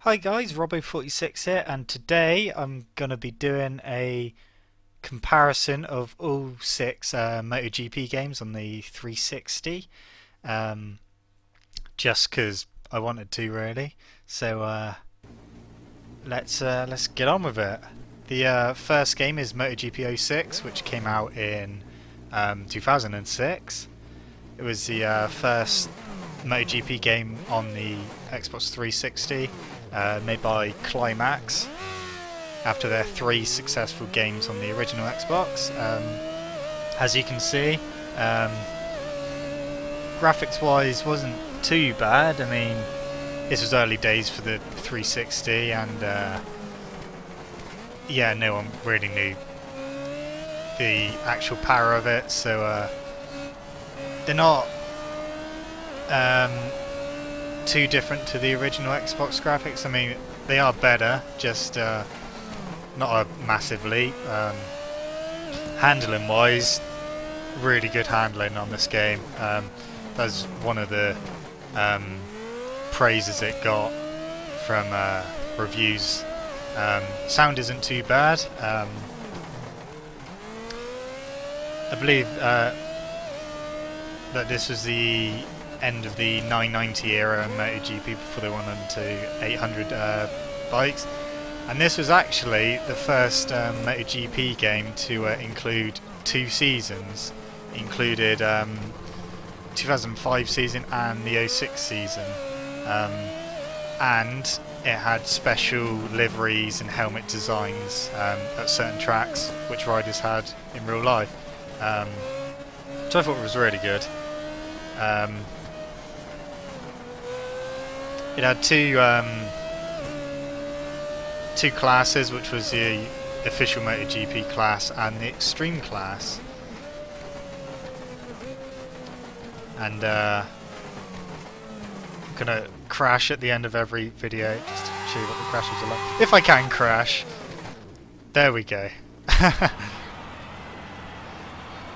Hi guys, Robbo46 here, and today I'm going to be doing a comparison of all six MotoGP games on the 360, um, just because I wanted to really. So let's get on with it. The first game is MotoGP 06, which came out in 2006. It was the first MotoGP game on the Xbox 360, made by Climax after their 3 successful games on the original Xbox. As you can see, graphics wise wasn't too bad. I mean, this was early days for the 360, and yeah, no one really knew the actual power of it, so they're not too different to the original Xbox graphics. I mean, they are better, just not a massive leap. Handling wise, really good handling on this game. That's one of the praises it got from reviews. Sound isn't too bad. I believe that this was the end of the 990 era in MotoGP before they went on to 800 bikes, and this was actually the first MotoGP game to include 2 seasons. It included 2005 season and the 06 season, and it had special liveries and helmet designs at certain tracks which riders had in real life, which I thought was really good. It had two classes, which was the official MotoGP class and the Extreme class. And I'm gonna crash at the end of every video just to show you what the crashes are like. If I can crash. There we go.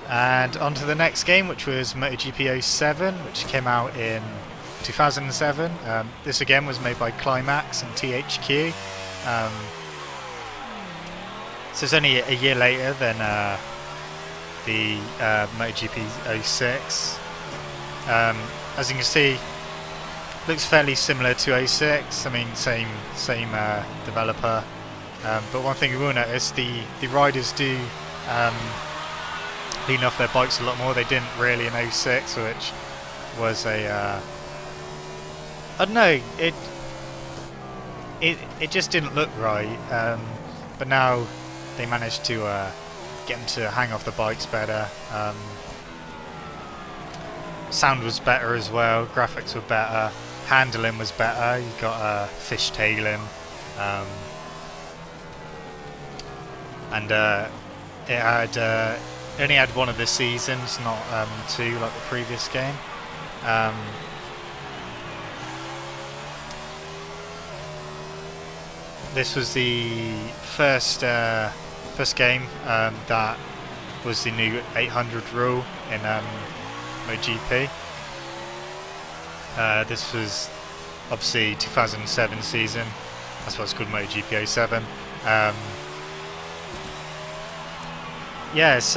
And on to the next game, which was MotoGP 07, which came out in 2007. This again was made by Climax and THQ. So it's only a year later than the MotoGP 06. As you can see, looks fairly similar to 06. I mean, same developer. But one thing you will notice, the riders do lean off their bikes a lot more. They didn't really in 06, which was a I don't know, it just didn't look right, but now they managed to get them to hang off the bikes better. Sound was better as well, graphics were better, handling was better. You got fishtailing, and it had only had one of the seasons, not 2 like the previous game. This was the first game that was the new 800 rule in MotoGP. This was obviously 2007 season. That's why it's called MotoGP 07. Yes,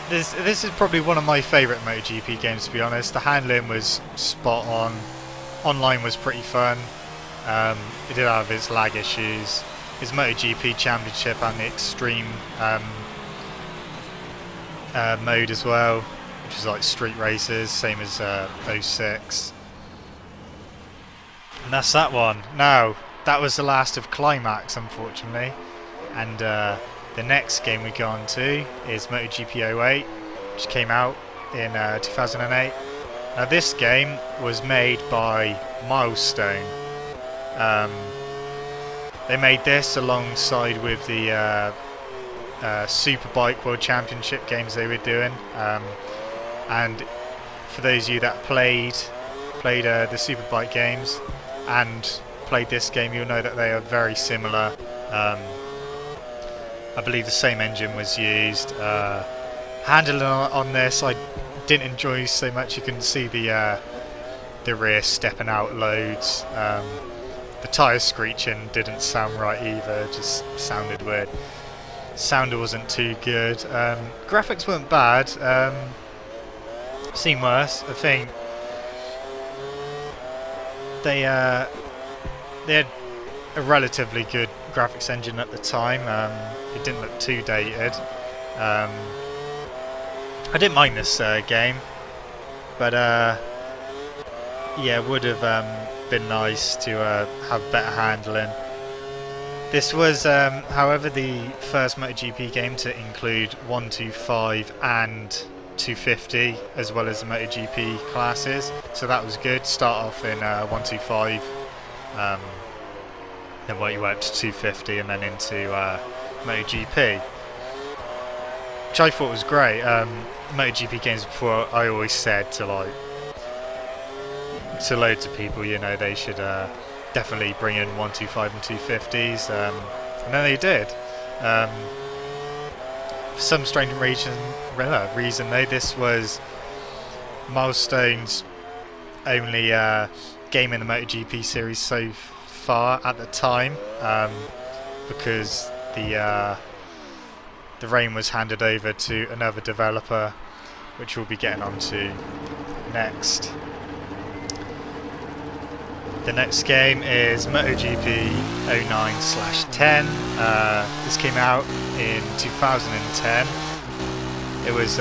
this is probably one of my favourite MotoGP games, to be honest. The handling was spot on. Online was pretty fun. It did have its lag issues. His MotoGP Championship and the Extreme mode as well, which is like street races, same as 06. And that's that one. Now, that was the last of Climax, unfortunately. And the next game we go on to is MotoGP 08, which came out in 2008. Now, this game was made by Milestone. They made this alongside with the Superbike World Championship games they were doing, and for those of you that played the Superbike games and played this game, you'll know that they are very similar. I believe the same engine was used. Handling on this I didn't enjoy so much. You can see the rear stepping out loads. The tyre screeching didn't sound right either, it just sounded weird. Sounder wasn't too good. Graphics weren't bad. Seen worse. I think they had a relatively good graphics engine at the time. It didn't look too dated. I didn't mind this game, but yeah, it would have been nice to have better handling. This was, however, the first MotoGP game to include 125 and 250 as well as the MotoGP classes, so that was good. Start off in 125, then work your way up to 250 and then into MotoGP, which I thought was great. MotoGP games before, I always said to loads of people, you know, they should definitely bring in 125 and 250s, and then they did. For some strange reason though, this was Milestone's only game in the MotoGP series so far at the time, because the reign was handed over to another developer, which we'll be getting onto next. The next game is MotoGP 09/10. This came out in 2010. It was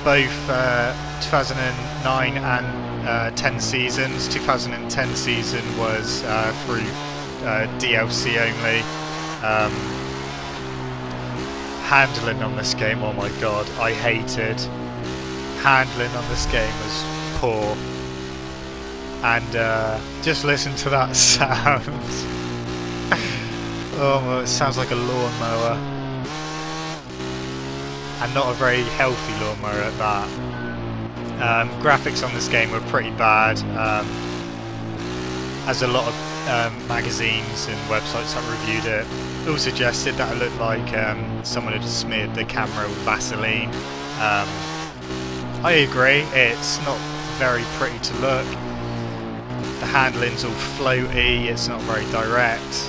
both 2009 and 10 seasons. 2010 season was through DLC only. Handling on this game, oh my god, I hated. Handling on this game was poor. And just listen to that sound. Oh, it sounds like a lawnmower. And not a very healthy lawnmower at that. Graphics on this game were pretty bad. As a lot of magazines and websites that reviewed it all suggested that it looked like someone had smeared the camera with Vaseline. I agree, it's not very pretty to look. The handling's all floaty, it's not very direct.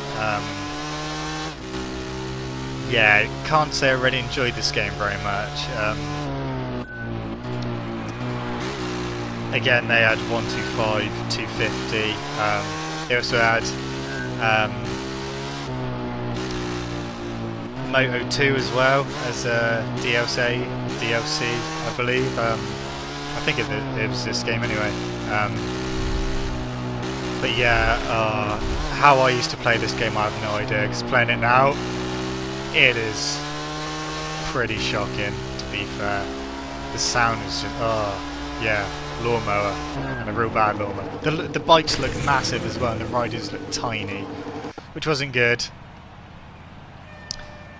Yeah, can't say I really enjoyed this game very much. Again, they had 125, 250. They also had Moto 2 as well as DLC, I believe. I think it was this game anyway. But yeah, how I used to play this game, I have no idea, because playing it now, it is pretty shocking, to be fair. The sound is just, yeah, lawnmower, and a real bad lawnmower. The bikes look massive as well, and the riders look tiny, which wasn't good.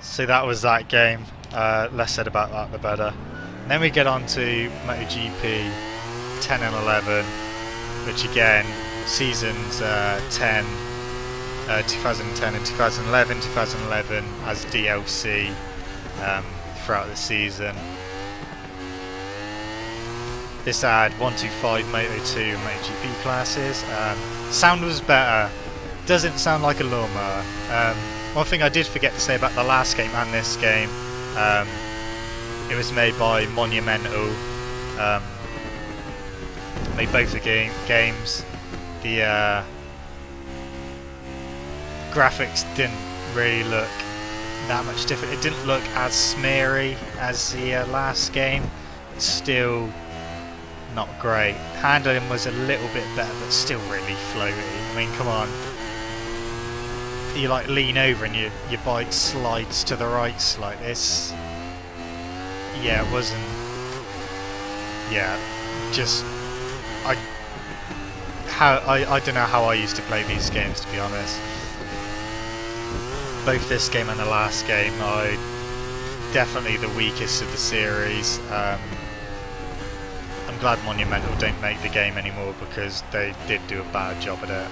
So that was that game. Less said about that, the better. And then we get on to MotoGP 10 and 11, which again, seasons 2010 and 2011, 2011 as DLC throughout the season. This had 125, Moto 2 and MotoGP classes. Sound was better. Doesn't sound like a lawnmower. One thing I did forget to say about the last game and this game, it was made by Monumental. Made both the games. The graphics didn't really look that much different. It didn't look as smeary as the last game, but still not great. Handling was a little bit better, but still really floaty. I mean, come on. You like lean over and your bike slides to the right like this. Yeah, it wasn't. Yeah, just I don't know how I used to play these games, to be honest. Both this game and the last game are definitely the weakest of the series. I'm glad Monumental don't make the game anymore, because they did do a bad job at it.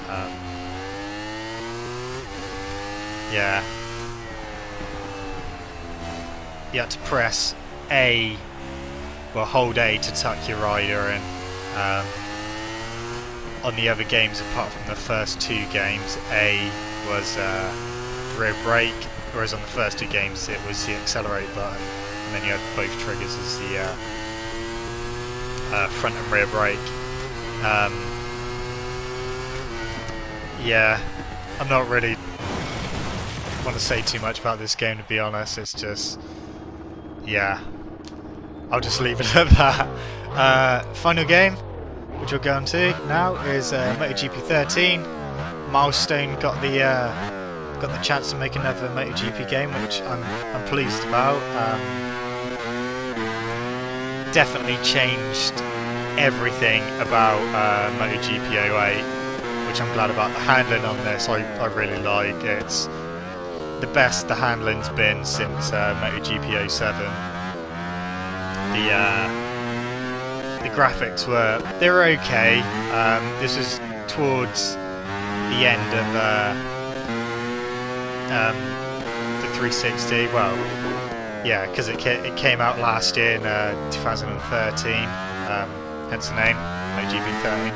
Yeah. You had to press A, well, hold A to tuck your rider in. on the other games apart from the first 2 games. A was rear brake, whereas on the first 2 games it was the accelerate button, and then you had both triggers as the front and rear brake. Yeah, I'm not really want to say too much about this game, to be honest. It's just, yeah, I'll just leave it at that. Final game, which we'll go on to now, is MotoGP 13. Milestone got the chance to make another MotoGP game, which I'm pleased about. Definitely changed everything about MotoGP 08, which I'm glad about. The handling on this I really like. It's the best the handling's been since MotoGP 07. The graphics they were okay. This was towards the end of the 360. Well, yeah, because it came out last year in 2013. Hence the name, MotoGP 13.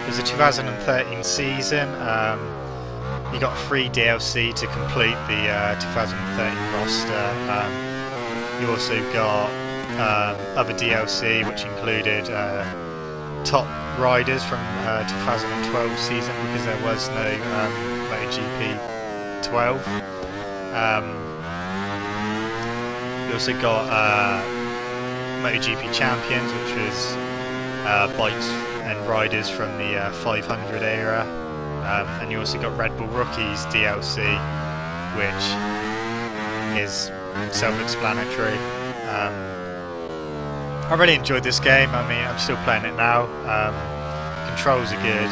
It was a 2013 season. You got free DLC to complete the 2013 roster. You also got other DLC, which included top riders from 2012 season, because there was no MotoGP 12. You also got MotoGP Champions, which was bikes and riders from the 500 era, and you also got Red Bull Rookies DLC, which is self-explanatory. I really enjoyed this game. I mean, I'm still playing it now. Controls are good.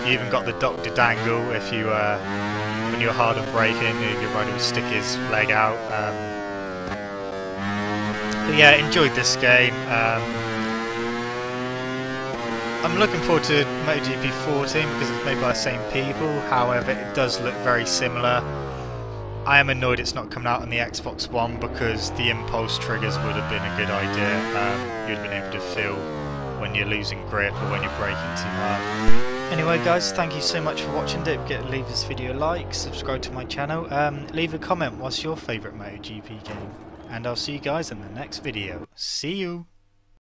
You even got the Dr. Dangle if you when you're hard on braking, your rider will stick his leg out. But yeah, enjoyed this game. I'm looking forward to MotoGP 14 because it's made by the same people. However, it does look very similar. I am annoyed it's not coming out on the Xbox One, because the impulse triggers would have been a good idea. You'd have been able to feel when you're losing grip or when you're braking too hard. Anyway guys, thank you so much for watching. Don't forget to leave this video a like, subscribe to my channel, leave a comment what's your favourite MotoGP game, and I'll see you guys in the next video. See you!